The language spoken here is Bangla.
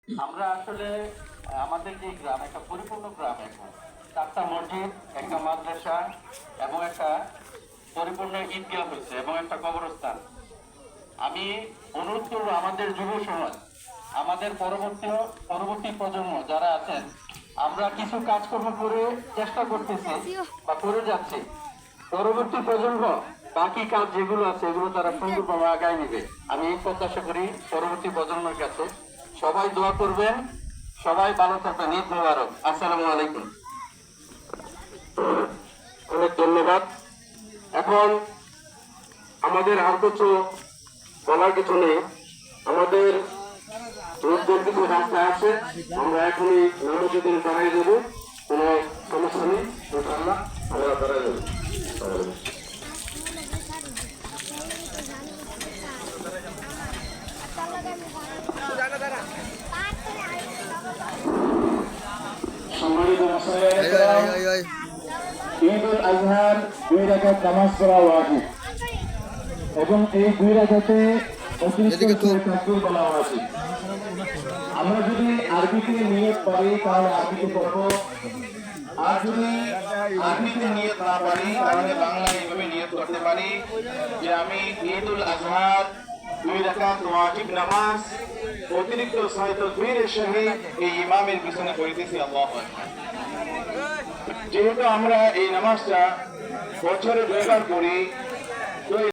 আমরা আসলে আমাদের যে গ্রাম একটা পরিপূর্ণ গ্রাম, এখন 4টা মসজিদ, একটা মাদ্রাসা এবং একটা পরিপূর্ণ ঈদগাহ হয়েছে এবং একটা কবরস্থান। আমি অনুরোধ করবো আমাদের যুব সমাজ, আমাদের পরবর্তী প্রজন্ম যারা আছেন, আমরা কিছু কাজকর্ম করে চেষ্টা করতেছি বা করে যাচ্ছি। পরবর্তী প্রজন্ম বাকি কাজ যেগুলো আছে এগুলো তারা সুন্দরভাবে আগায় নিবে, আমি এই প্রত্যাশা করি পরবর্তী প্রজন্মের কাছে। সবাই দোয়া করবেন, সবাই ভালো থাকবেন। ঈদ মোবারক। আসসালামু আলাইকুম। অনেক ধন্যবাদ। এখন আমাদের আর কিছু বলার কিছু নেই, আমাদের লোকজন কিছু রাস্তায় আছে, আমরা এখনই নামাজের দিন দাঁড়াই দেবো, কোনো সমস্যা নেই, ইনশাআল্লাহ আমরা দাঁড়াই দেবো। সম্মানিত ঈদ উল আজহার 2 রাকাত নামাজ পড়া ওয়াজিব এবং এই 2 রাকাতে অতিরিক্ত তাকবীর বলা ওয়াজিব। আমরা যদি আরবিতে নিয়ত পারি তাহলে আরবিতে পড়ব, আর যদি আরবিতে নিয়ত না পারি তাহলে বাংলায় এইভাবে নিয়ত করতে পারি যে আমি ঈদ উল আজহার 2 রাকাত ওয়াজিব নামাজ অতিরিক্ত 6 তাকবীরের সহিত এই ইমামের পিছনে পড়িতেছি আল্লাহু আকবার। যেহেতু আমরা এই নামাজটা বছরে 2 বার পড়ি,